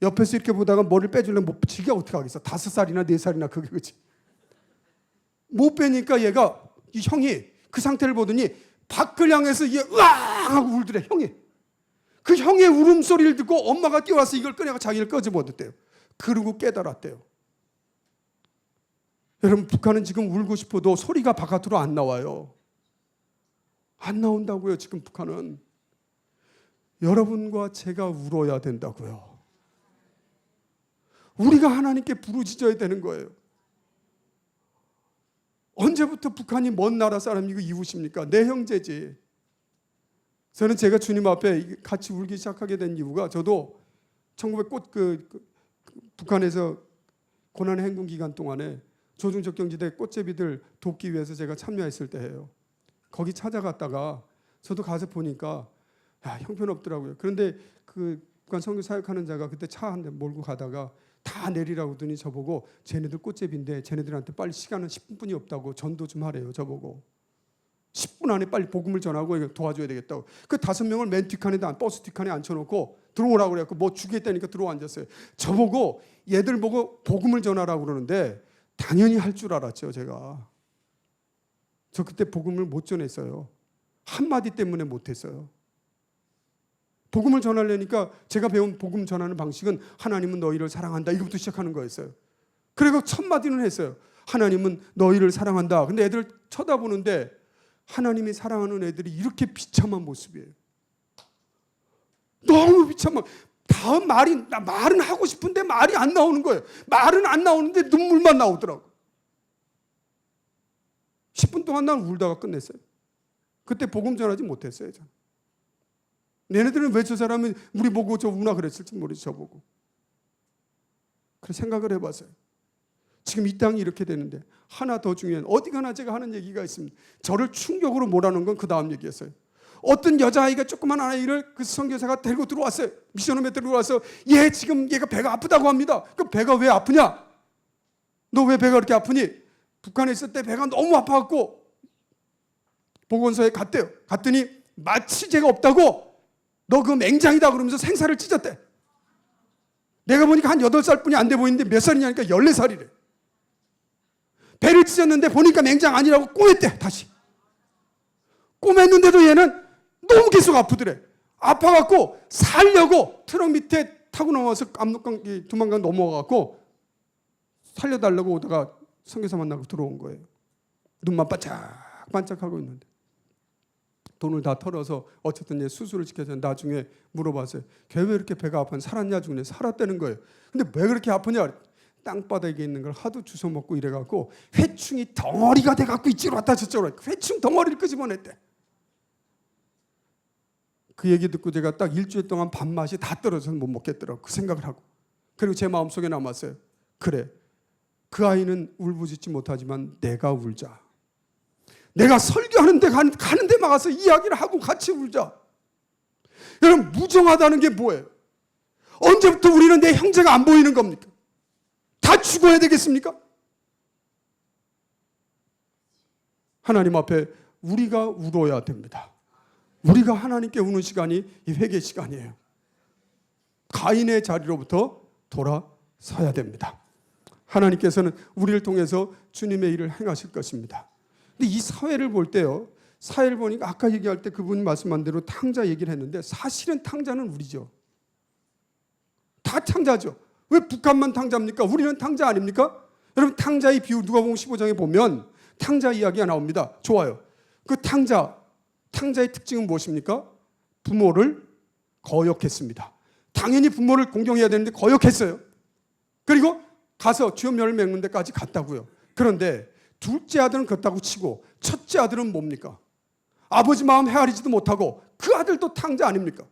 옆에서 이렇게 보다가 머리를 빼주려면 못 지가 어떻게 하겠어. 5살이나 4살이나 그게 그치. 못 빼니까 이 형이 그 상태를 보더니 밖을 향해서 얘 으아 하고 울더래. 형이. 그 형의 울음소리를 듣고 엄마가 뛰어와서 이걸 꺼내고 자기를 꺼집어뒀대요. 그러고 깨달았대요. 여러분 북한은 지금 울고 싶어도 소리가 바깥으로 안 나와요. 안 나온다고요. 지금 북한은. 여러분과 제가 울어야 된다고요. 우리가 하나님께 부르짖어야 되는 거예요. 언제부터 북한이 먼 나라 사람이고 이웃입니까? 내 형제지. 저는 제가 주님 앞에 같이 울기 시작하게 된 이유가 저도 1900 북한에서 고난의 행군 기간 동안에 조중적경지대 꽃제비들 돕기 위해서 제가 참여했을 때예요. 거기 찾아갔다가 저도 가서 보니까 형편없더라고요. 그런데 그 북한 선교 사역하는 자가 그때 차 한 대 몰고 가다가 다 내리라고 하더니 저보고 쟤네들 꽃제비인데 쟤네들한테 빨리 시간은 10분뿐이 없다고 전도 좀 하래요. 저보고 10분 안에 빨리 복음을 전하고 도와줘야 되겠다고. 그 5명을 맨 뒷칸에다 버스 뒷칸에 앉혀놓고 들어오라고 그래갖고 뭐 주겠다니까 들어와 앉았어요. 저보고 얘들 보고 복음을 전하라고 그러는데 당연히 할 줄 알았죠. 제가. 저 그때 복음을 못 전했어요. 한마디 때문에 못했어요. 복음을 전하려니까 제가 배운 복음 전하는 방식은 하나님은 너희를 사랑한다, 이것부터 시작하는 거였어요. 그리고 첫 마디는 했어요. 하나님은 너희를 사랑한다. 근데 애들 쳐다보는데 하나님이 사랑하는 애들이 이렇게 비참한 모습이에요. 너무 비참한. 다음 말은 하고 싶은데 말이 안 나오는 거예요. 말은 안 나오는데 눈물만 나오더라고. 10분 동안 난 울다가 끝냈어요. 그때 복음 전하지 못했어요. 저는. 얘네들은 왜 저 사람은 우리 보고 저 우나 그랬을지 모르지, 저보고. 그래서 생각을 해봤어요. 지금 이 땅이 이렇게 되는데 하나 더 중요한, 어디 가나 제가 하는 얘기가 있습니다. 저를 충격으로 몰아넣은 건 그 다음 얘기였어요. 어떤 여자아이가, 조그만 아이를 그 선교사가 데리고 들어왔어요. 미션홈에 들어와서 지금 얘가 배가 아프다고 합니다. 그 배가 왜 아프냐? 너 왜 배가 그렇게 아프니? 북한에 있을 때 배가 너무 아파갖고 보건소에 갔대요. 갔더니 마취 제가 없다고, 너 그 맹장이다 그러면서 생사를 찢었대. 내가 보니까 한 8살뿐이 안 돼 보이는데 몇 살이냐니까 14살이래. 배를 찢었는데 보니까 맹장 아니라고 꼬맸대. 다시 꼬맸는데도 얘는 너무 계속 아프더래. 아파갖고 살려고 트럭 밑에 타고 넘어와서 압록강, 두만강 넘어가갖고 살려달라고 오다가 선교사 만나고 들어온 거예요. 눈만 반짝반짝하고 있는데 돈을 다 털어서 어쨌든 얘 수술을 시켜서 나중에 물어봤어요. 걔 왜 이렇게 배가 아팠냐? 살았냐 죽냐? 살았다는 거예요. 근데 왜 그렇게 아프냐? 땅바닥에 있는 걸 하도 주워 먹고 이래갖고 회충이 덩어리가 돼갖고 이쪽으로 왔다 저쪽으로, 회충 덩어리를 끄집어냈대. 그 얘기 듣고 제가 딱 일주일 동안 밥맛이 다 떨어져서 못 먹겠더라고. 그 생각을 하고. 그리고 제 마음속에 남았어요. 그래, 그 아이는 울부짖지 못하지만 내가 울자. 내가 설교하는 데 가는 데 막아서 이야기를 하고 같이 울자. 여러분, 무정하다는 게 뭐예요? 언제부터 우리는 내 형제가 안 보이는 겁니까? 다 죽어야 되겠습니까? 하나님 앞에 우리가 울어야 됩니다. 우리가 하나님께 우는 시간이 이 회개 시간이에요. 가인의 자리로부터 돌아서야 됩니다. 하나님께서는 우리를 통해서 주님의 일을 행하실 것입니다. 근데 이 사회를 볼 때요, 사회를 보니까 아까 얘기할 때 그분 말씀한 대로 탕자 얘기를 했는데 사실은 탕자는 우리죠. 다 탕자죠. 왜 북한만 탕자입니까? 우리는 탕자 아닙니까? 여러분, 탕자의 비유 누가복음 15장에 보면 탕자 이야기가 나옵니다. 좋아요. 그 탕자의 특징은 무엇입니까? 부모를 거역했습니다. 당연히 부모를 공경해야 되는데 거역했어요. 그리고 가서 주염면을 맺는 데까지 갔다고요. 그런데 둘째 아들은 그렇다고 치고 첫째 아들은 뭡니까? 아버지 마음 헤아리지도 못하고 그 아들도 탕자 아닙니까?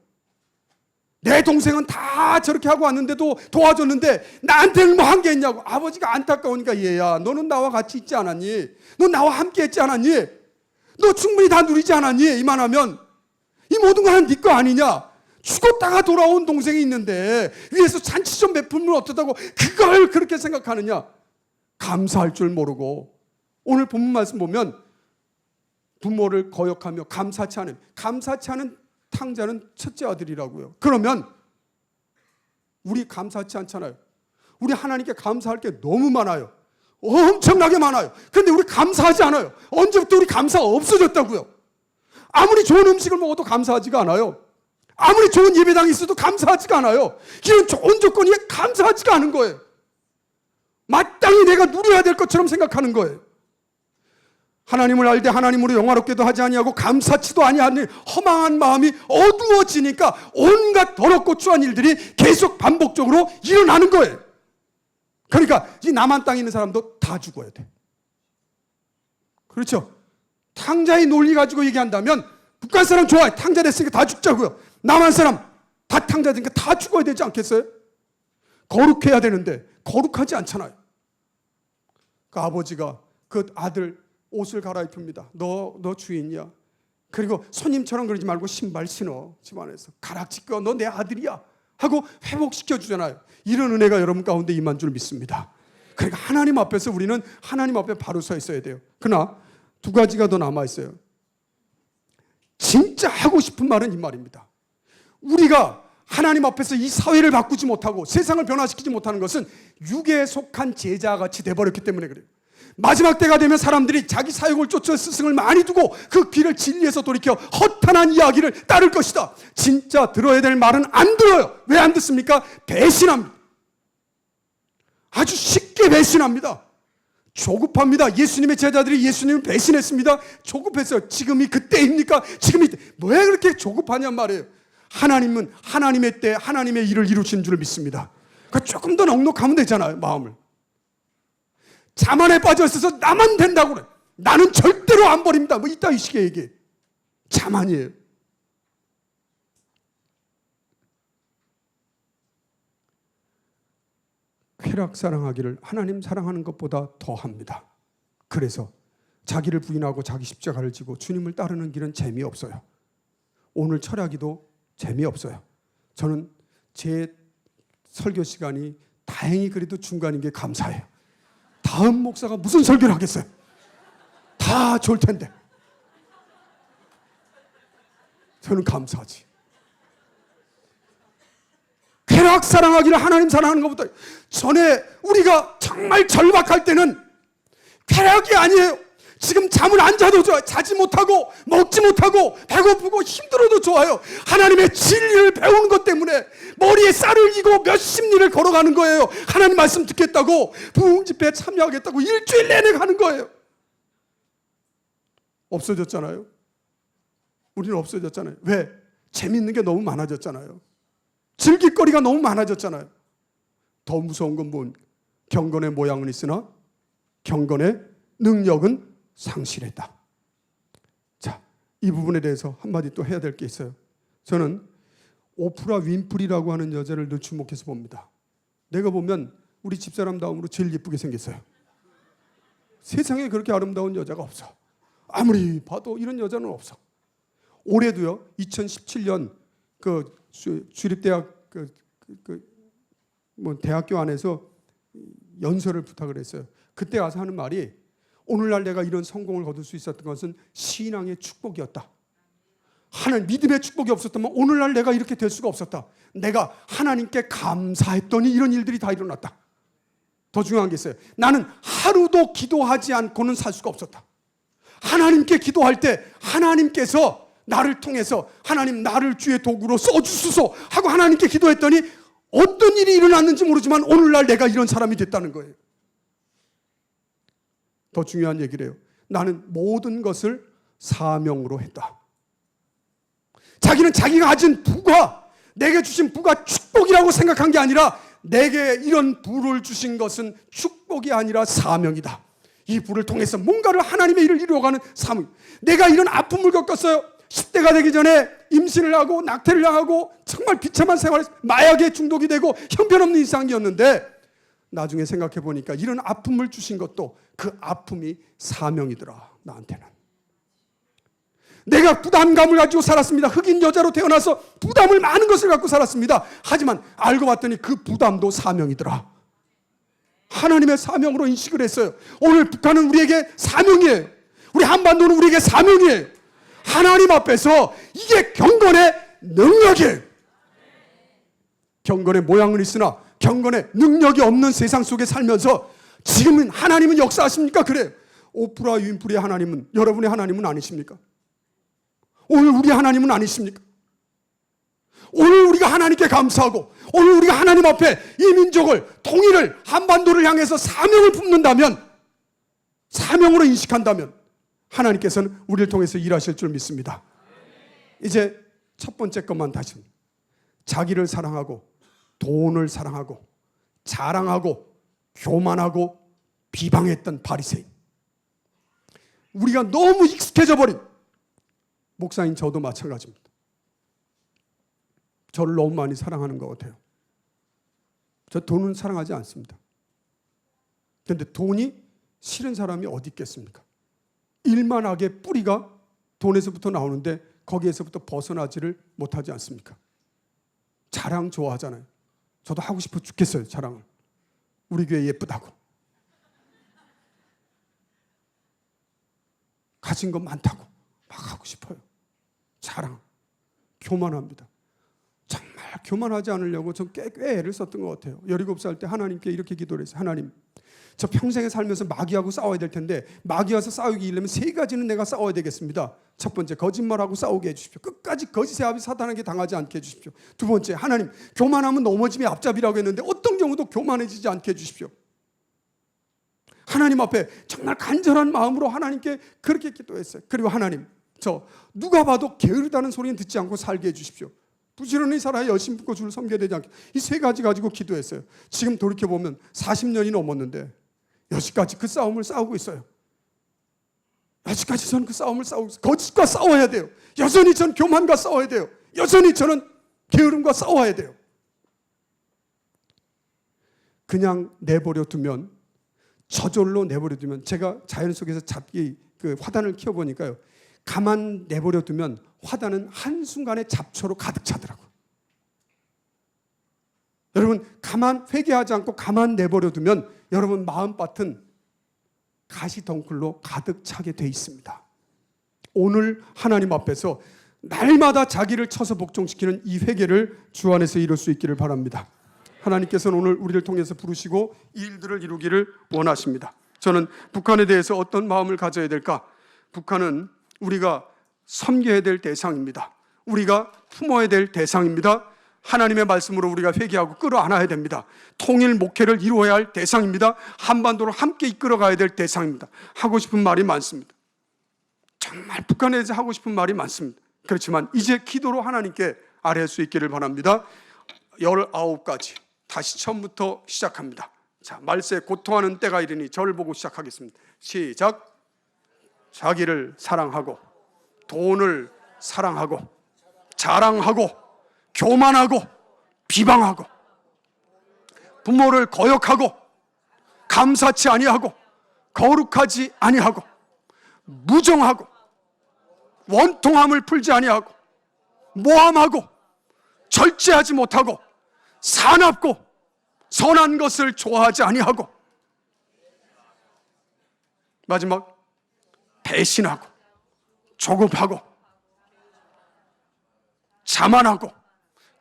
내 동생은 다 저렇게 하고 왔는데도 도와줬는데 나한테는 뭐 한 게 있냐고. 아버지가 안타까우니까, 얘야, 너는 나와 같이 있지 않았니? 너 나와 함께 했지 않았니? 너 충분히 다 누리지 않았니? 이만하면 이 모든 건 네 거 아니냐? 죽었다가 돌아온 동생이 있는데 위에서 잔치 좀 베풀면 어떠다고 그걸 그렇게 생각하느냐? 감사할 줄 모르고. 오늘 본문 말씀 보면 부모를 거역하며 감사치 않은 탕자는 첫째 아들이라고요. 그러면 우리 감사치 않잖아요. 우리 하나님께 감사할 게 너무 많아요. 엄청나게 많아요. 그런데 우리 감사하지 않아요. 언제부터 우리 감사가 없어졌다고요? 아무리 좋은 음식을 먹어도 감사하지가 않아요. 아무리 좋은 예배당이 있어도 감사하지가 않아요. 이런 좋은 조건이 감사하지가 않은 거예요. 마땅히 내가 누려야 될 것처럼 생각하는 거예요. 하나님을 알되 하나님으로 영화롭게도 하지 아니하고 감사치도 아니하는 허망한 마음이 어두워지니까 온갖 더럽고 추한 일들이 계속 반복적으로 일어나는 거예요. 그러니까 이 남한 땅에 있는 사람도 다 죽어야 돼. 그렇죠? 탕자의 논리 가지고 얘기한다면 북한 사람 좋아요. 탕자 됐으니까 다 죽자고요. 남한 사람 다 탕자 되니까 다 죽어야 되지 않겠어요? 거룩해야 되는데 거룩하지 않잖아요. 그 아버지가 그 아들 옷을 갈아입힙니다. 너 주인이야. 그리고 손님처럼 그러지 말고 신발 신어. 집안에서 가락지 껴. 너 내 아들이야 하고 회복시켜 주잖아요. 이런 은혜가 여러분 가운데 임한 줄 믿습니다. 그러니까 하나님 앞에서 우리는 하나님 앞에 바로 서 있어야 돼요. 그러나 두 가지가 더 남아 있어요. 진짜 하고 싶은 말은 이 말입니다. 우리가 하나님 앞에서 이 사회를 바꾸지 못하고 세상을 변화시키지 못하는 것은 육에 속한 제자같이 돼버렸기 때문에 그래요. 마지막 때가 되면 사람들이 자기 사역을 쫓아 스승을 많이 두고 그 길을 진리에서 돌이켜 허탄한 이야기를 따를 것이다. 진짜 들어야 될 말은 안 들어요. 왜 안 듣습니까? 배신합니다. 아주 쉽게 배신합니다. 조급합니다. 예수님의 제자들이 예수님을 배신했습니다. 조급했어요. 지금이 그때입니까? 지금이 왜 그렇게 조급하냔 말이에요. 하나님은 하나님의 때 하나님의 일을 이루신 줄 믿습니다. 그러니까 조금 더 넉넉하면 되잖아요. 마음을. 자만에 빠져 있어서 나만 된다고 그래. 나는 절대로 안 버립니다. 뭐 이따 이 식의 얘기. 자만이에요. 쾌락 사랑하기를 하나님 사랑하는 것보다 더합니다. 그래서 자기를 부인하고 자기 십자가를 지고 주님을 따르는 길은 재미없어요. 오늘 철야기도 재미없어요. 저는 제 설교 시간이 다행히 그래도 중간인 게 감사해요. 다음 목사가 무슨 설교를 하겠어요? 다 좋을 텐데. 저는 감사하지. 쾌락 사랑하기를 하나님 사랑하는 것보다 전에 우리가 정말 절박할 때는 쾌락이 아니에요. 지금 잠을 안 자도 좋아요. 자지 못하고 먹지 못하고 배고프고 힘들어도 좋아요. 하나님의 진리를 배우는 것 때문에 머리에 쌀을 이고 몇십 리를 걸어가는 거예요. 하나님 말씀 듣겠다고 부흥집회에 참여하겠다고 일주일 내내 가는 거예요. 없어졌잖아요. 우리는 없어졌잖아요. 왜? 재밌는 게 너무 많아졌잖아요. 즐길 거리가 너무 많아졌잖아요. 더 무서운 건 뭔? 경건의 모양은 있으나 경건의 능력은 상실했다. 자, 이 부분에 대해서 한마디 또 해야 될 게 있어요. 저는 오프라 윈프리라고 하는 여자를 늘 주목해서 봅니다. 내가 보면 우리 집사람 다음으로 제일 예쁘게 생겼어요. 세상에 그렇게 아름다운 여자가 없어. 아무리 봐도 이런 여자는 없어. 올해도요, 2017년 그 주립대학 뭐 대학교 안에서 연설을 부탁을 했어요. 그때 와서 하는 말이 오늘날 내가 이런 성공을 거둘 수 있었던 것은 신앙의 축복이었다. 하나님 믿음의 축복이 없었다면 오늘날 내가 이렇게 될 수가 없었다. 내가 하나님께 감사했더니 이런 일들이 다 일어났다. 더 중요한 게 있어요. 나는 하루도 기도하지 않고는 살 수가 없었다. 하나님께 기도할 때 하나님께서 나를 통해서 하나님 나를 주의 도구로 써주소서 하고 하나님께 기도했더니 어떤 일이 일어났는지 모르지만 오늘날 내가 이런 사람이 됐다는 거예요. 더 중요한 얘기를 해요. 나는 모든 것을 사명으로 했다. 자기는 자기가 가진 부가, 내게 주신 부가 축복이라고 생각한 게 아니라 내게 이런 부를 주신 것은 축복이 아니라 사명이다. 이 부를 통해서 뭔가를 하나님의 일을 이루어가는 사명. 내가 이런 아픔을 겪었어요. 10대가 되기 전에 임신을 하고 낙태를 당하고 정말 비참한 생활을, 마약에 중독이 되고 형편없는 일상이었는데 나중에 생각해 보니까 이런 아픔을 주신 것도 그 아픔이 사명이더라. 나한테는. 내가 부담감을 가지고 살았습니다. 흑인 여자로 태어나서 부담을 많은 것을 갖고 살았습니다. 하지만 알고 봤더니 그 부담도 사명이더라. 하나님의 사명으로 인식을 했어요. 오늘 북한은 우리에게 사명이에요. 우리 한반도는 우리에게 사명이에요. 하나님 앞에서 이게 경건의 능력이에요. 경건의 모양은 있으나 경건의 능력이 없는 세상 속에 살면서 지금은 하나님은 역사하십니까? 그래. 오프라 윈프리의 하나님은 여러분의 하나님은 아니십니까? 오늘 우리 하나님은 아니십니까? 오늘 우리가 하나님께 감사하고 오늘 우리가 하나님 앞에 이 민족을 통일을 한반도를 향해서 사명을 품는다면, 사명으로 인식한다면 하나님께서는 우리를 통해서 일하실 줄 믿습니다. 이제 첫 번째 것만 다시, 자기를 사랑하고 돈을 사랑하고 자랑하고 교만하고 비방했던 바리새인, 우리가 너무 익숙해져 버린, 목사인 저도 마찬가지입니다. 저를 너무 많이 사랑하는 것 같아요. 저 돈은 사랑하지 않습니다. 그런데 돈이 싫은 사람이 어디 있겠습니까? 일만하게 뿌리가 돈에서부터 나오는데 거기에서부터 벗어나지를 못하지 않습니까? 자랑 좋아하잖아요. 저도 하고 싶어 죽겠어요. 자랑을. 우리 교회 예쁘다고. 가진 거 많다고 막 하고 싶어요. 자랑. 교만합니다. 정말 교만하지 않으려고 전 꽤 애를 썼던 것 같아요. 17살 때 하나님께 이렇게 기도를 했어요. 하나님, 저 평생에 살면서 마귀하고 싸워야 될 텐데 마귀와서 싸우기 이려면 세 가지는 내가 싸워야 되겠습니다. 첫 번째, 거짓말하고 싸우게 해주십시오. 끝까지 거짓의 아비 사탄에게 당하지 않게 해주십시오. 두 번째, 하나님, 교만하면 넘어짐이 앞잡이라고 했는데 어떤 경우도 교만해지지 않게 해주십시오. 하나님 앞에 정말 간절한 마음으로 하나님께 그렇게 기도했어요. 그리고 하나님, 저 누가 봐도 게으르다는 소리는 듣지 않고 살게 해주십시오. 부지런히 살아야 열심히 붙고 주를 섬겨야 되지 않게. 이 세 가지 가지고 기도했어요. 지금 돌이켜보면 40년이 넘었는데 여지까지 그 싸움을 싸우고 있어요. 여지까지 저는 그 싸움을 싸우고 있어요. 거짓과 싸워야 돼요. 여전히 저는 교만과 싸워야 돼요. 여전히 저는 게으름과 싸워야 돼요. 그냥 내버려 두면, 저절로 내버려 두면, 제가 자연 속에서 잡기 그 화단을 키워보니까요, 가만 내버려 두면 화단은 한순간에 잡초로 가득 차더라고요. 여러분, 가만 회개하지 않고 가만 내버려 두면 여러분 마음밭은 가시덩굴로 가득 차게 돼 있습니다. 오늘 하나님 앞에서 날마다 자기를 쳐서 복종시키는 이 회개를 주 안에서 이룰 수 있기를 바랍니다. 하나님께서는 오늘 우리를 통해서 부르시고 이 일들을 이루기를 원하십니다. 저는 북한에 대해서 어떤 마음을 가져야 될까? 북한은 우리가 섬겨야 될 대상입니다. 우리가 품어야 될 대상입니다. 하나님의 말씀으로 우리가 회개하고 끌어안아야 됩니다. 통일 목회를 이루어야 할 대상입니다. 한반도를 함께 이끌어가야 될 대상입니다. 하고 싶은 말이 많습니다. 정말 북한에 대해서 하고 싶은 말이 많습니다. 그렇지만 이제 기도로 하나님께 아뢰할 수 있기를 바랍니다. 19가지 다시 처음부터 시작합니다. 자, 말세 고통하는 때가 이르니 저를 보고 시작하겠습니다. 시작. 자기를 사랑하고 돈을 사랑하고 자랑하고 교만하고 비방하고 부모를 거역하고 감사치 아니하고 거룩하지 아니하고 무정하고 원통함을 풀지 아니하고 모함하고 절제하지 못하고 사납고 선한 것을 좋아하지 아니하고 마지막 배신하고 조급하고 자만하고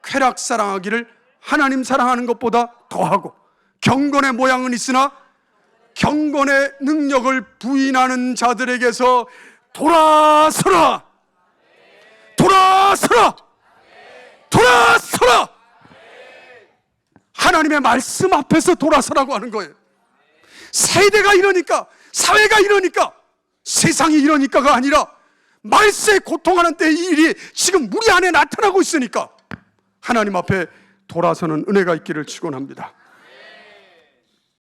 쾌락 사랑하기를 하나님 사랑하는 것보다 더하고 경건의 모양은 있으나 경건의 능력을 부인하는 자들에게서 돌아서라! 돌아서라! 돌아서라! 하나님의 말씀 앞에서 돌아서라고 하는 거예요. 세대가 이러니까, 사회가 이러니까, 세상이 이러니까가 아니라 말세에 고통하는 때의 일이 지금 우리 안에 나타나고 있으니까 하나님 앞에 돌아서는 은혜가 있기를 축원합니다.